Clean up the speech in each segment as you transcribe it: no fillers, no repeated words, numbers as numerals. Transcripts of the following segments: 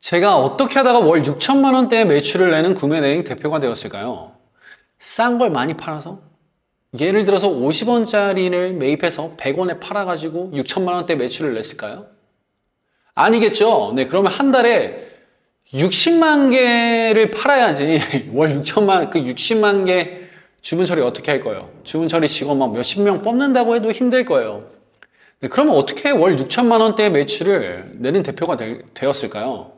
제가 어떻게 하다가 월 6천만 원대의 매출을 내는 구매대행 대표가 되었을까요? 싼 걸 많이 팔아서? 예를 들어서 50원짜리를 매입해서 100원에 팔아가지고 6천만 원대 매출을 냈을까요? 아니겠죠? 네, 그러면 한 달에 60만 개를 팔아야지 월 6천만, 그 60만 개 주문 처리 어떻게 할 거예요? 주문 처리 직원 막 몇십 명 뽑는다고 해도 힘들 거예요. 네, 그러면 어떻게 월 6천만 원대의 매출을 내는 대표가 되었을까요?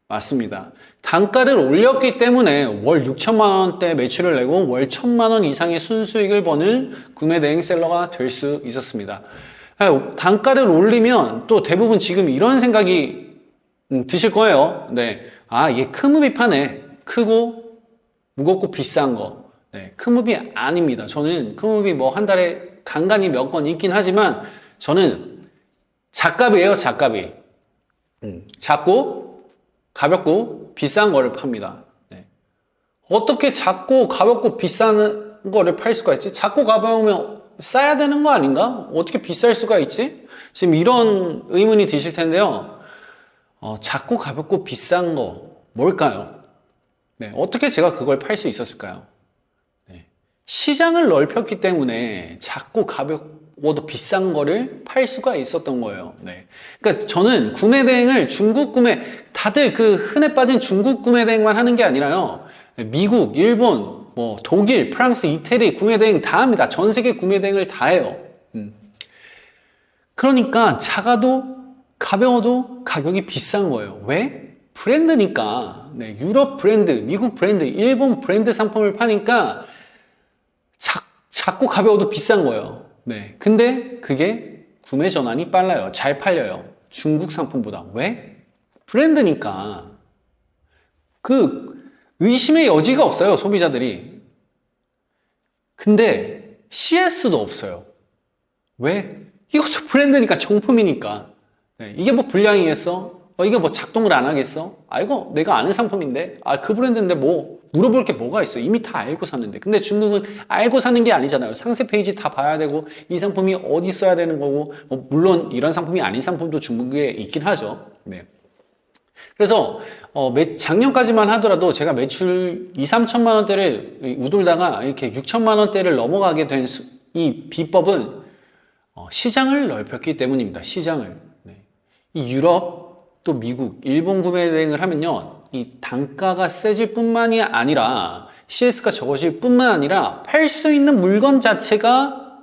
맞습니다. 단가를 올렸기 때문에 월 6천만 원대 매출을 내고 월 1천만 원 이상의 순수익을 버는 구매 대행 셀러가 될 수 있었습니다. 단가를 올리면 또 대부분 지금 이런 생각이 드실 거예요. 네. 아, 이게 크무비 파네. 크고 무겁고 비싼 거. 네. 크무비 아닙니다. 저는 크무비 뭐 한 달에 간간히 몇 건 있긴 하지만 저는 작갑이에요, 작갑이. 작고 가볍고 비싼 거를 팝니다. 네. 어떻게 작고 가볍고 비싼 거를 팔 수가 있지? 작고 가벼우면 싸야 되는 거 아닌가? 어떻게 비쌀 수가 있지? 지금 이런 의문이 드실 텐데요. 작고 가볍고 비싼 거 뭘까요? 네. 어떻게 제가 그걸 팔 수 있었을까요? 네. 시장을 넓혔기 때문에 작고 가볍고도 비싼 거를 팔 수가 있었던 거예요. 네. 그러니까 저는 구매 대행을 중국 구매, 다들 그 흔해 빠진 중국 구매 대행만 하는 게 아니라요. 미국, 일본, 뭐 독일, 프랑스, 이태리 구매 대행 다 합니다. 전 세계 구매 대행을 다 해요. 그러니까 작아도 가벼워도 가격이 비싼 거예요. 왜? 브랜드니까. 네, 유럽 브랜드, 미국 브랜드, 일본 브랜드 상품을 파니까 작고 가벼워도 비싼 거예요. 네. 근데 그게 구매 전환이 빨라요. 잘 팔려요. 중국 상품보다. 왜? 브랜드니까. 그 의심의 여지가 없어요. 소비자들이. 근데 CS도 없어요. 왜? 이것도 브랜드니까, 정품이니까. 네. 이게 뭐 불량이겠어? 이게 뭐 작동을 안 하겠어? 아, 이거 내가 아는 상품인데? 아, 그 브랜드인데 뭐 물어볼 게 뭐가 있어? 이미 다 알고 샀는데. 근데 중국은 알고 사는 게 아니잖아요. 상세 페이지 다 봐야 되고, 이 상품이 어디 써야 되는 거고, 물론 이런 상품이 아닌 상품도 중국에 있긴 하죠. 네. 그래서 작년까지만 하더라도 제가 매출 2, 3천만 원대를 우돌다가 이렇게 6천만 원대를 넘어가게 된 이 비법은 시장을 넓혔기 때문입니다. 시장을. 네. 이 유럽, 또 미국, 일본 구매 대행을 하면요, 이 단가가 세질 뿐만이 아니라 CS가 적어질 뿐만 아니라 팔 수 있는 물건 자체가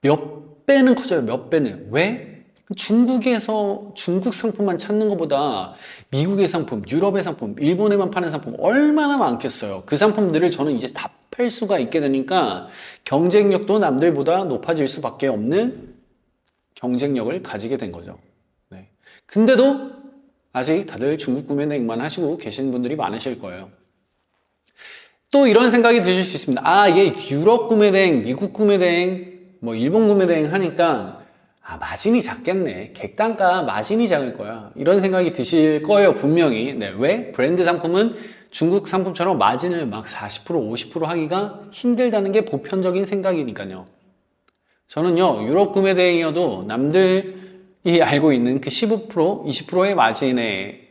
몇 배는 커져요. 몇 배는. 왜? 중국에서 중국 상품만 찾는 것보다 미국의 상품, 유럽의 상품, 일본에만 파는 상품 얼마나 많겠어요. 그 상품들을 저는 이제 다 팔 수가 있게 되니까 경쟁력도 남들보다 높아질 수밖에 없는 경쟁력을 가지게 된 거죠. 네. 근데도 아직 다들 중국 구매 대행만 하시고 계시는 분들이 많으실 거예요. 또 이런 생각이 드실 수 있습니다. 아, 이게 유럽 구매 대행, 미국 구매 대행, 뭐 일본 구매 대행 하니까 마진이 작겠네. 객단가 마진이 작을 거야. 이런 생각이 드실 거예요, 분명히. 네, 왜? 브랜드 상품은 중국 상품처럼 마진을 막 40%, 50% 하기가 힘들다는 게 보편적인 생각이니까요. 저는요, 유럽 구매 대행이어도 남들이 알고 있는 그 15%, 20%의 마진의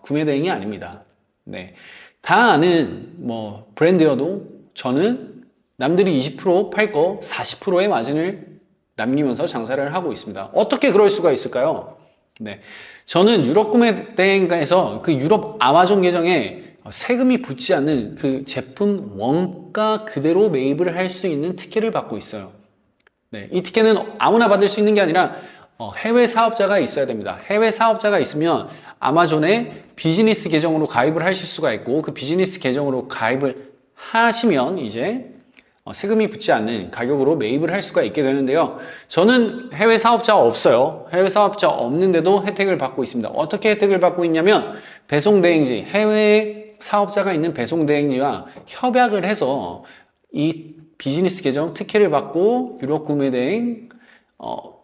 구매 대행이 아닙니다. 네. 다 아는 뭐 브랜드여도 저는 남들이 20% 팔 거 40%의 마진을 남기면서 장사를 하고 있습니다. 어떻게 그럴 수가 있을까요? 네. 저는 유럽 구매 대행에서 그 유럽 아마존 계정에 세금이 붙지 않는 그 제품 원가 그대로 매입을 할 수 있는 특혜를 받고 있어요. 네. 이 특혜는 아무나 받을 수 있는 게 아니라 해외 사업자가 있어야 됩니다. 해외 사업자가 있으면 아마존에 비즈니스 계정으로 가입을 하실 수가 있고, 그 비즈니스 계정으로 가입을 하시면 이제 세금이 붙지 않는 가격으로 매입을 할 수가 있게 되는데요. 저는 해외 사업자 없어요. 해외 사업자 없는데도 혜택을 받고 있습니다. 어떻게 혜택을 받고 있냐면 배송대행지, 해외 사업자가 있는 배송대행지와 협약을 해서 이 비즈니스 계정 특혜를 받고 유럽 구매대행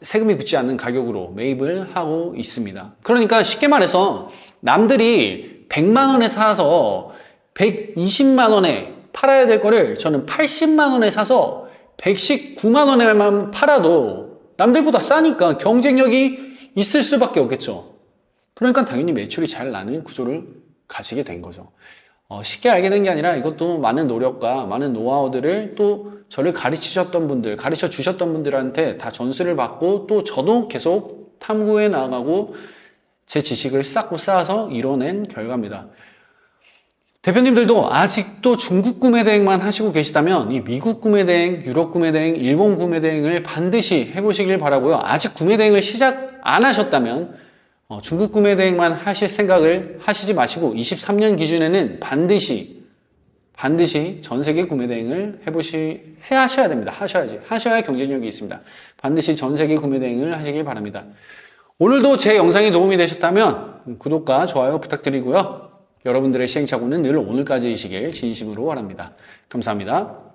세금이 붙지 않는 가격으로 매입을 하고 있습니다. 그러니까 쉽게 말해서 남들이 100만 원에 사서 120만 원에 팔아야 될 거를 저는 80만 원에 사서 119만 원에만 팔아도 남들보다 싸니까 경쟁력이 있을 수밖에 없겠죠. 그러니까 당연히 매출이 잘 나는 구조를 가지게 된 거죠. 쉽게 알게 된 게 아니라 이것도 많은 노력과 많은 노하우들을 또 저를 가르치셨던 분들, 가르쳐 주셨던 분들한테 다 전수를 받고 또 저도 계속 탐구해 나가고 제 지식을 쌓고 쌓아서 이뤄낸 결과입니다. 대표님들도 아직도 중국 구매 대행만 하시고 계시다면 이 미국 구매 대행, 유럽 구매 대행, 일본 구매 대행을 반드시 해보시길 바라고요. 아직 구매 대행을 시작 안 하셨다면 중국 구매 대행만 하실 생각을 하시지 마시고 23년 기준에는 반드시 전 세계 구매 대행을 하셔야 됩니다. 하셔야 경쟁력이 있습니다. 반드시 전 세계 구매 대행을 하시길 바랍니다. 오늘도 제 영상이 도움이 되셨다면 구독과 좋아요 부탁드리고요. 여러분들의 시행착오는 늘 오늘까지이시길 진심으로 바랍니다. 감사합니다.